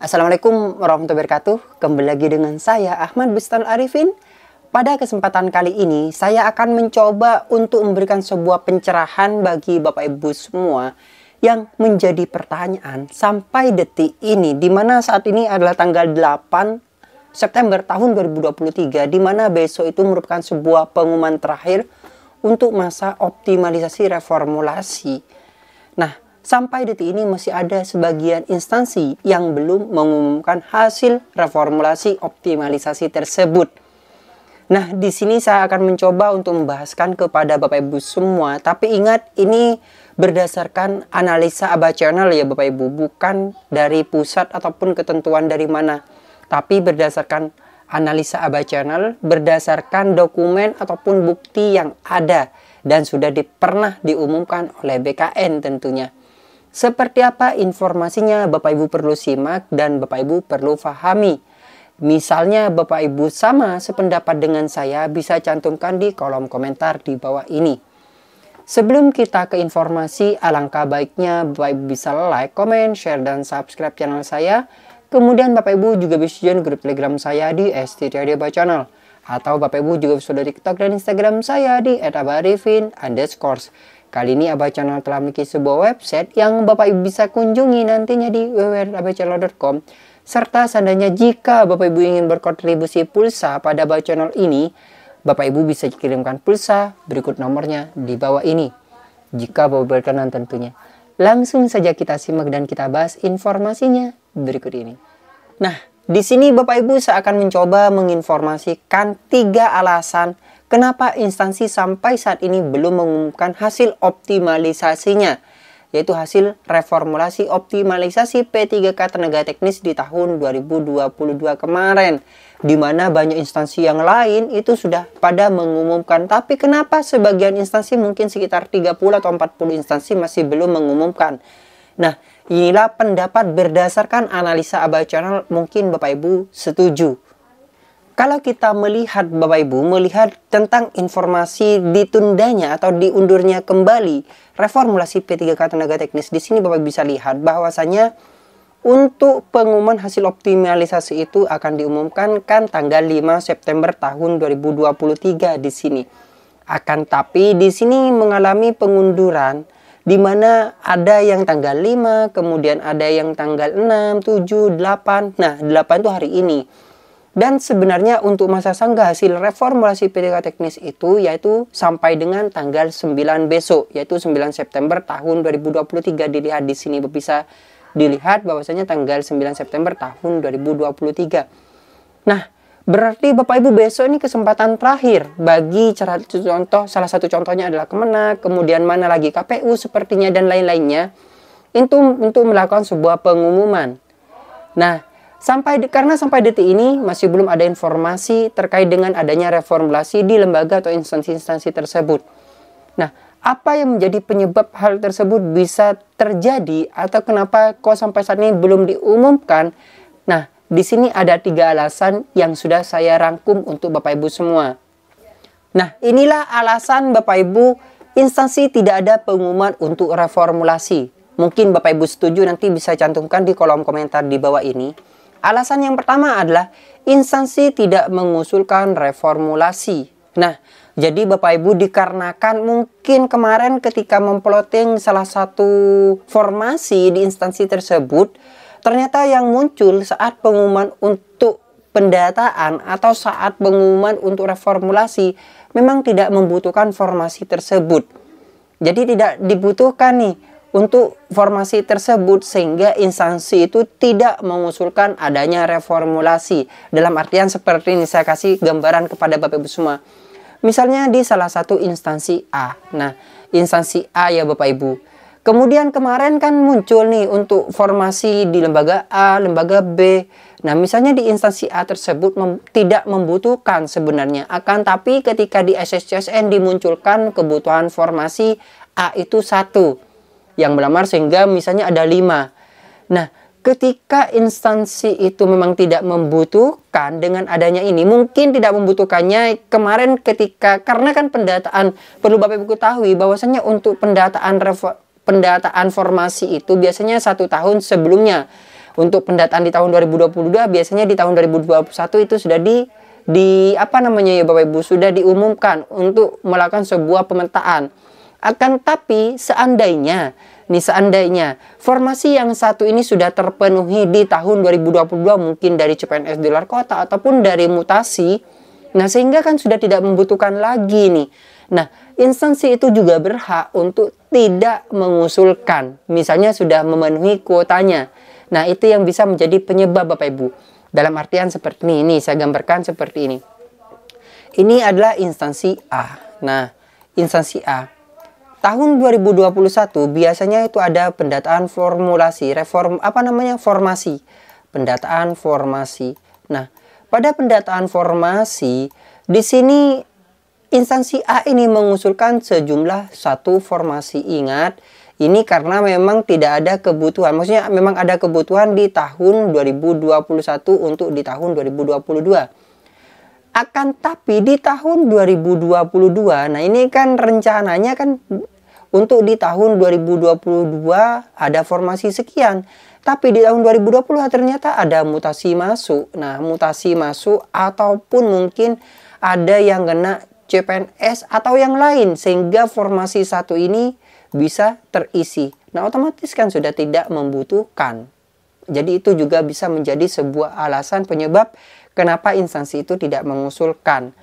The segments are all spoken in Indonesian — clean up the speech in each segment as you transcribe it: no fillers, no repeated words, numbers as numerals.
Assalamualaikum warahmatullahi wabarakatuh. Kembali lagi dengan saya Ahmad Bustan Arifin. Pada kesempatan kali ini saya akan mencoba untuk memberikan sebuah pencerahan bagi Bapak Ibu semua yang menjadi pertanyaan sampai detik ini, di mana saat ini adalah tanggal 8 September tahun 2023, di mana besok itu merupakan sebuah pengumuman terakhir untuk masa optimalisasi reformulasi. Nah, sampai detik ini masih ada sebagian instansi yang belum mengumumkan hasil reformulasi optimalisasi tersebut. Nah, di sini saya akan mencoba untuk membahaskan kepada Bapak Ibu semua. Tapi ingat, ini berdasarkan analisa ABA Channel ya Bapak Ibu, bukan dari pusat ataupun ketentuan dari mana. Tapi berdasarkan analisa ABA Channel, berdasarkan dokumen ataupun bukti yang ada dan sudah pernah diumumkan oleh BKN tentunya. Seperti apa informasinya Bapak Ibu perlu simak dan Bapak Ibu perlu pahami. Misalnya Bapak Ibu sama sependapat dengan saya, bisa cantumkan di kolom komentar di bawah ini. Sebelum kita ke informasi, alangkah baiknya Bapak Ibu bisa like, comment, share, dan subscribe channel saya. Kemudian Bapak Ibu juga bisa join grup Telegram saya di STTRD ABA Channel. Atau Bapak Ibu juga bisa di TikTok dan Instagram saya di @abarifin_. Kali ini ABA Channel telah memiliki sebuah website yang Bapak Ibu bisa kunjungi nantinya di www.abachannel.com. Serta seandainya jika Bapak Ibu ingin berkontribusi pulsa pada ABA Channel ini, Bapak Ibu bisa kirimkan pulsa berikut nomornya di bawah ini. Jika Bapak berkenan tentunya. Langsung saja kita simak dan kita bahas informasinya berikut ini. Nah, di sini Bapak Ibu saya akan mencoba menginformasikan 3 alasan kenapa instansi sampai saat ini belum mengumumkan hasil optimalisasinya, yaitu hasil reformulasi optimalisasi P3K Tenaga Teknis di tahun 2022 kemarin, di mana banyak instansi yang lain itu sudah pada mengumumkan. Tapi kenapa sebagian instansi, mungkin sekitar 30 atau 40 instansi masih belum mengumumkan? Nah, inilah pendapat berdasarkan analisa ABA Channel, mungkin Bapak Ibu setuju. Kalau kita melihat Bapak Ibu, melihat tentang informasi ditundanya atau diundurnya kembali reformulasi P3K Tenaga Teknis, di sini Bapak bisa lihat bahwasanya untuk pengumuman hasil optimalisasi itu akan diumumkan kan tanggal 5 September tahun 2023 di sini. Akan tapi di sini mengalami pengunduran, di mana ada yang tanggal 5, kemudian ada yang tanggal 6, 7, 8. Nah, 8 itu hari ini. Dan sebenarnya untuk masa sanggah hasil reformulasi P3K Teknis itu yaitu sampai dengan tanggal 9 besok, yaitu 9 September tahun 2023. Dilihat di sini bisa dilihat bahwasanya tanggal 9 September tahun 2023. Nah, berarti Bapak Ibu besok ini kesempatan terakhir bagi contoh, salah satu contohnya adalah Kemenak, kemudian mana lagi KPU sepertinya dan lain-lainnya untuk melakukan sebuah pengumuman. Nah, karena sampai detik ini masih belum ada informasi terkait dengan adanya reformulasi di lembaga atau instansi-instansi tersebut. Nah, apa yang menjadi penyebab hal tersebut bisa terjadi atau kenapa kok sampai saat ini belum diumumkan? Nah, di sini ada 3 alasan yang sudah saya rangkum untuk Bapak Ibu semua. Nah, inilah alasan Bapak Ibu instansi tidak ada pengumuman untuk reformulasi. Mungkin Bapak Ibu setuju, nanti bisa cantumkan di kolom komentar di bawah ini. Alasan yang pertama adalah instansi tidak mengusulkan reformulasi. Nah, jadi Bapak Ibu dikarenakan mungkin kemarin ketika memploting salah satu formasi di instansi tersebut, ternyata yang muncul saat pengumuman untuk pendataan atau saat pengumuman untuk reformulasi memang tidak membutuhkan formasi tersebut. Jadi tidak dibutuhkan nih untuk formasi tersebut, sehingga instansi itu tidak mengusulkan adanya reformulasi. Dalam artian seperti ini, saya kasih gambaran kepada Bapak Ibu semua. Misalnya di salah satu instansi A. Nah, instansi A ya Bapak Ibu. Kemudian kemarin kan muncul nih untuk formasi di lembaga A, lembaga B. Nah, misalnya di instansi A tersebut tidak membutuhkan sebenarnya. Akan tapi ketika di SSCSN dimunculkan kebutuhan formasi A itu 1 yang melamar, sehingga misalnya ada 5. Nah, ketika instansi itu memang tidak membutuhkan dengan adanya ini, mungkin tidak membutuhkannya kemarin ketika, karena kan pendataan, perlu Bapak Ibu ketahui bahwasanya untuk pendataan formasi itu biasanya 1 tahun sebelumnya. Untuk pendataan di tahun 2022 biasanya di tahun 2021 itu sudah apa namanya ya Bapak Ibu, sudah diumumkan untuk melakukan sebuah pemetaan. Akan tapi seandainya formasi yang satu ini sudah terpenuhi di tahun 2022, mungkin dari CPNS di luar kota ataupun dari mutasi, nah sehingga kan sudah tidak membutuhkan lagi nih. Nah, instansi itu juga berhak untuk tidak mengusulkan, misalnya sudah memenuhi kuotanya. Nah, itu yang bisa menjadi penyebab Bapak Ibu. Dalam artian seperti ini, saya gambarkan seperti ini. Ini adalah instansi A. Nah, instansi A. Tahun 2021 biasanya itu ada pendataan formulasi, formasi. Pendataan formasi. Nah, pada pendataan formasi, di sini instansi A ini mengusulkan sejumlah 1 formasi. Ingat, ini karena memang tidak ada kebutuhan. Maksudnya memang ada kebutuhan di tahun 2021 untuk di tahun 2022. Akan tapi di tahun 2022, nah ini kan rencananya kan untuk di tahun 2022 ada formasi sekian. Tapi di tahun 2020 ternyata ada mutasi masuk. Nah, mutasi masuk ataupun mungkin ada yang kena CPNS atau yang lain. Sehingga formasi 1 ini bisa terisi. Nah, otomatis kan sudah tidak membutuhkan. Jadi itu juga bisa menjadi sebuah alasan penyebab kenapa instansi itu tidak mengusulkan.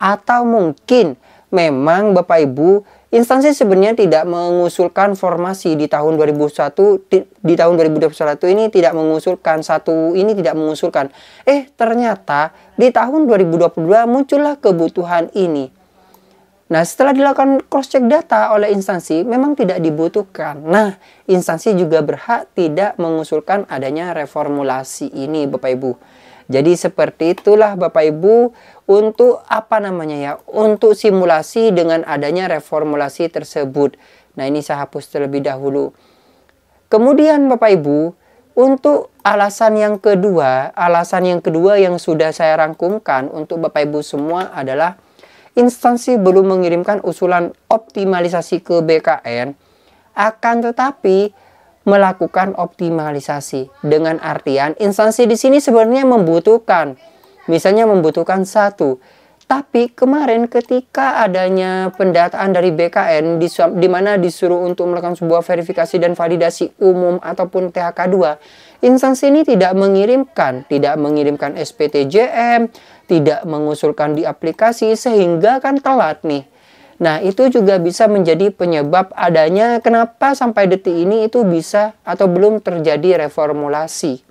Atau mungkin memang Bapak Ibu, instansi sebenarnya tidak mengusulkan formasi di tahun 2021, di tahun 2021 ini tidak mengusulkan tidak mengusulkan. Ternyata di tahun 2022 muncullah kebutuhan ini. Nah, setelah dilakukan cross-check data oleh instansi, memang tidak dibutuhkan. Nah, instansi juga berhak tidak mengusulkan adanya reformulasi ini, Bapak Ibu. Jadi, seperti itulah Bapak Ibu untuk untuk simulasi dengan adanya reformulasi tersebut. Nah, ini saya hapus terlebih dahulu. Kemudian, Bapak Ibu, untuk alasan yang kedua yang sudah saya rangkumkan untuk Bapak Ibu semua adalah instansi belum mengirimkan usulan optimalisasi ke BKN, akan tetapi melakukan optimalisasi. Dengan artian instansi di sini sebenarnya membutuhkan, misalnya membutuhkan 1. Tapi kemarin ketika adanya pendataan dari BKN di mana disuruh untuk melakukan sebuah verifikasi dan validasi umum ataupun THK2, instansi ini tidak mengirimkan SPTJM, tidak mengusulkan di aplikasi, sehingga kan telat nih. Nah, itu juga bisa menjadi penyebab adanya kenapa sampai detik ini itu bisa atau belum terjadi reformulasi.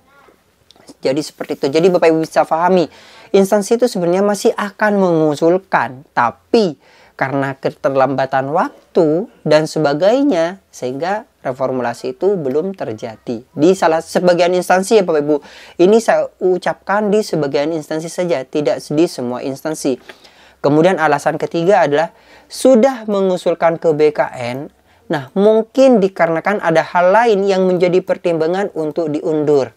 Jadi seperti itu. Jadi Bapak Ibu bisa pahami, instansi itu sebenarnya masih akan mengusulkan, tapi karena keterlambatan waktu dan sebagainya, sehingga reformulasi itu belum terjadi. Di sebagian instansi ya Bapak Ibu. Ini saya ucapkan di sebagian instansi saja, tidak di semua instansi. Kemudian alasan ketiga adalah sudah mengusulkan ke BKN. Nah, mungkin dikarenakan ada hal lain yang menjadi pertimbangan untuk diundur.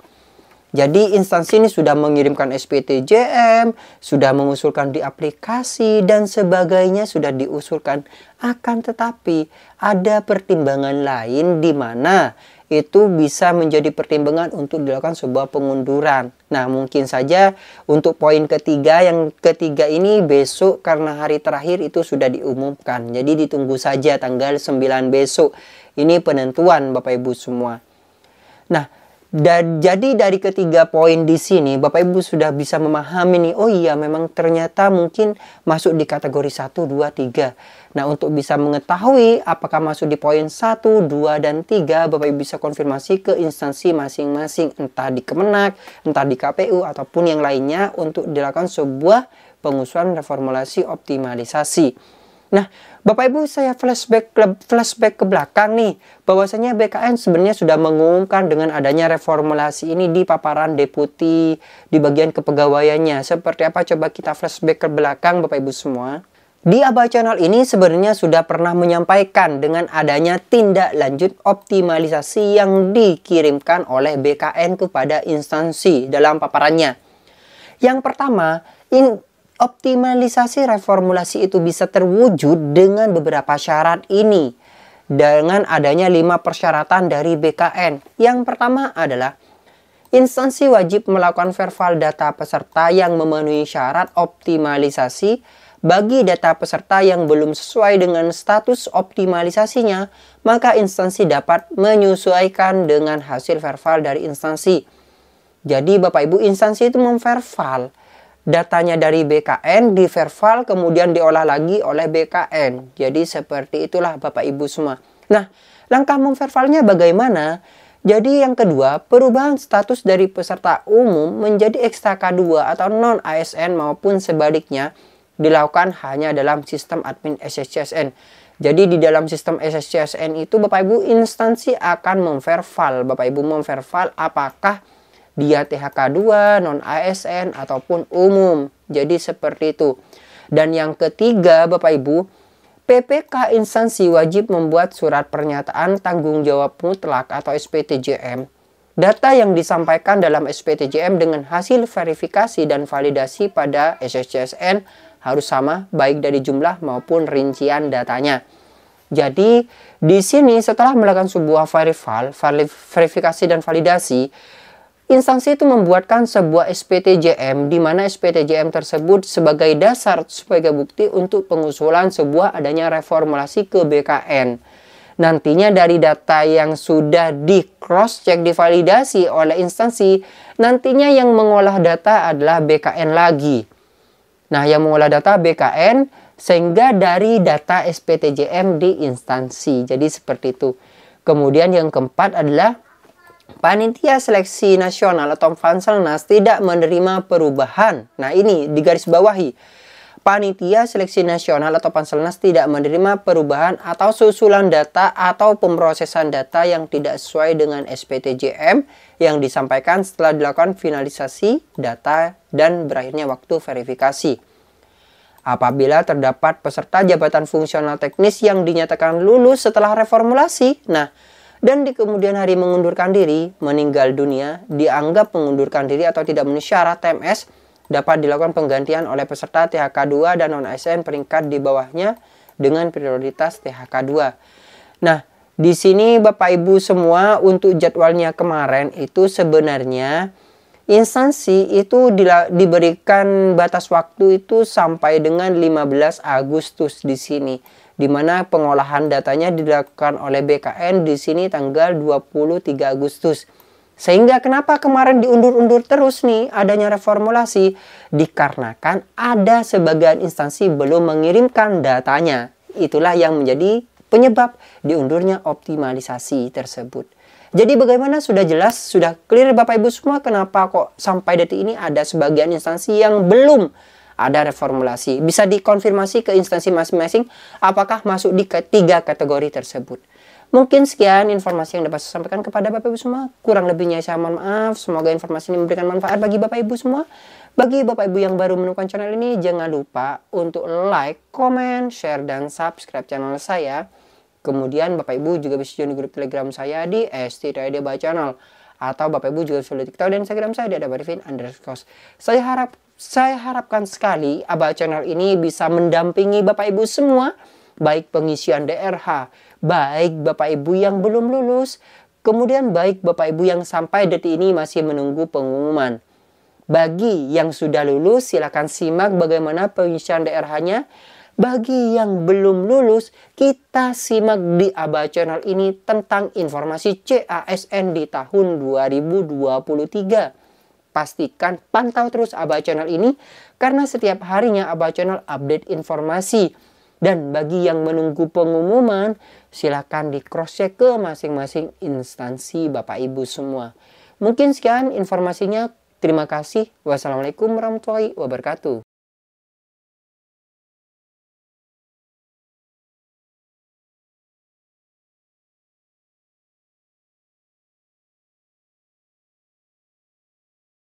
Jadi instansi ini sudah mengirimkan SPTJM, sudah mengusulkan di aplikasi dan sebagainya sudah diusulkan. Akan tetapi ada pertimbangan lain di mana itu bisa menjadi pertimbangan untuk dilakukan sebuah pengunduran. Nah, mungkin saja untuk poin ketiga, yang ketiga ini besok karena hari terakhir itu sudah diumumkan. Jadi ditunggu saja tanggal 9 besok. Ini penentuan Bapak Ibu semua. Nah, jadi dari ketiga poin di sini Bapak Ibu sudah bisa memahami nih, oh iya memang ternyata mungkin masuk di kategori 1, 2, 3. Nah, untuk bisa mengetahui apakah masuk di poin 1, 2, dan 3, Bapak Ibu bisa konfirmasi ke instansi masing-masing, entah di Kemenak, entah di KPU, ataupun yang lainnya untuk dilakukan sebuah pengusulan reformulasi optimalisasi. Nah, Bapak Ibu saya flashback ke belakang nih, bahwasanya BKN sebenarnya sudah mengumumkan dengan adanya reformulasi ini di paparan deputi di bagian kepegawaiannya. Seperti apa, coba kita flashback ke belakang Bapak Ibu semua. Di Aba Channel ini sebenarnya sudah pernah menyampaikan dengan adanya tindak lanjut optimalisasi yang dikirimkan oleh BKN kepada instansi dalam paparannya. Yang pertama, optimalisasi reformulasi itu bisa terwujud dengan beberapa syarat ini. Dengan adanya 5 persyaratan dari BKN. Yang pertama adalah instansi wajib melakukan verval data peserta yang memenuhi syarat optimalisasi. Bagi data peserta yang belum sesuai dengan status optimalisasinya, maka instansi dapat menyesuaikan dengan hasil verval dari instansi. Jadi Bapak Ibu, instansi itu memverval datanya dari BKN, diverval kemudian diolah lagi oleh BKN. Jadi seperti itulah Bapak Ibu semua. Nah, langkah memvervalnya bagaimana? Jadi yang kedua, perubahan status dari peserta umum menjadi XTK2 atau non-ASN maupun sebaliknya dilakukan hanya dalam sistem admin SSCSN. Jadi di dalam sistem SSCSN itu Bapak Ibu instansi akan memverval. Bapak Ibu memverval apakah dia THK2, non-ASN ataupun umum. Jadi seperti itu. Dan yang ketiga Bapak Ibu, PPK instansi wajib membuat surat pernyataan tanggung jawab mutlak atau SPTJM. Data yang disampaikan dalam SPTJM dengan hasil verifikasi dan validasi pada SSCSN harus sama baik dari jumlah maupun rincian datanya. Jadi di sini setelah melakukan sebuah verifikasi dan validasi, instansi itu membuatkan sebuah SPTJM di mana SPTJM tersebut sebagai dasar sebagai bukti untuk pengusulan sebuah adanya reformulasi ke BKN. Nantinya dari data yang sudah di cross check divalidasi oleh instansi, nantinya yang mengolah data adalah BKN lagi. Nah, yang mengolah data BKN sehingga dari data SPTJM di instansi. Jadi seperti itu. Kemudian yang keempat adalah Panitia Seleksi Nasional atau Panselnas tidak menerima perubahan. Nah, ini digarisbawahi. Panitia Seleksi Nasional atau Panselnas tidak menerima perubahan atau susulan data atau pemrosesan data yang tidak sesuai dengan SPTJM yang disampaikan setelah dilakukan finalisasi data dan berakhirnya waktu verifikasi. Apabila terdapat peserta jabatan fungsional teknis yang dinyatakan lulus setelah reformulasi, dan di kemudian hari mengundurkan diri, meninggal dunia, dianggap mengundurkan diri atau tidak memenuhi syarat TMS, dapat dilakukan penggantian oleh peserta THK2 dan non-ASN peringkat di bawahnya dengan prioritas THK2. Nah, di sini Bapak Ibu semua untuk jadwalnya kemarin itu sebenarnya instansi itu diberikan batas waktu itu sampai dengan 15 Agustus di sini. Di mana pengolahan datanya dilakukan oleh BKN di sini tanggal 23 Agustus. Sehingga kenapa kemarin diundur-undur terus nih adanya reformulasi? Dikarenakan ada sebagian instansi belum mengirimkan datanya. Itulah yang menjadi penyebab diundurnya optimalisasi tersebut. Jadi bagaimana, sudah jelas, sudah clear Bapak Ibu semua kenapa kok sampai detik ini ada sebagian instansi yang belum ada reformulasi. Bisa dikonfirmasi ke instansi masing-masing apakah masuk di ketiga kategori tersebut. Mungkin sekian informasi yang dapat saya sampaikan kepada Bapak Ibu semua. Kurang lebihnya saya mohon maaf. Semoga informasi ini memberikan manfaat bagi Bapak Ibu semua. Bagi Bapak Ibu yang baru menemukan channel ini, jangan lupa untuk like, comment, share, dan subscribe channel saya. Kemudian Bapak Ibu juga bisa join grup Telegram saya di @ST_Aba_Channel. Atau Bapak Ibu juga bisa lihat TikTok dan Instagram saya di @Arifin_. Saya harapkan sekali Aba Channel ini bisa mendampingi Bapak Ibu semua, baik pengisian DRH, baik Bapak Ibu yang belum lulus, kemudian baik Bapak Ibu yang sampai detik ini masih menunggu pengumuman. Bagi yang sudah lulus, silakan simak bagaimana pengisian DRH-nya. Bagi yang belum lulus, kita simak di Aba Channel ini tentang informasi CASN di tahun 2023. Pastikan pantau terus Aba Channel ini, karena setiap harinya Aba Channel update informasi. Dan bagi yang menunggu pengumuman, silakan di cross check ke masing-masing instansi Bapak Ibu semua. Mungkin sekian informasinya. Terima kasih. Wassalamualaikum warahmatullahi wabarakatuh.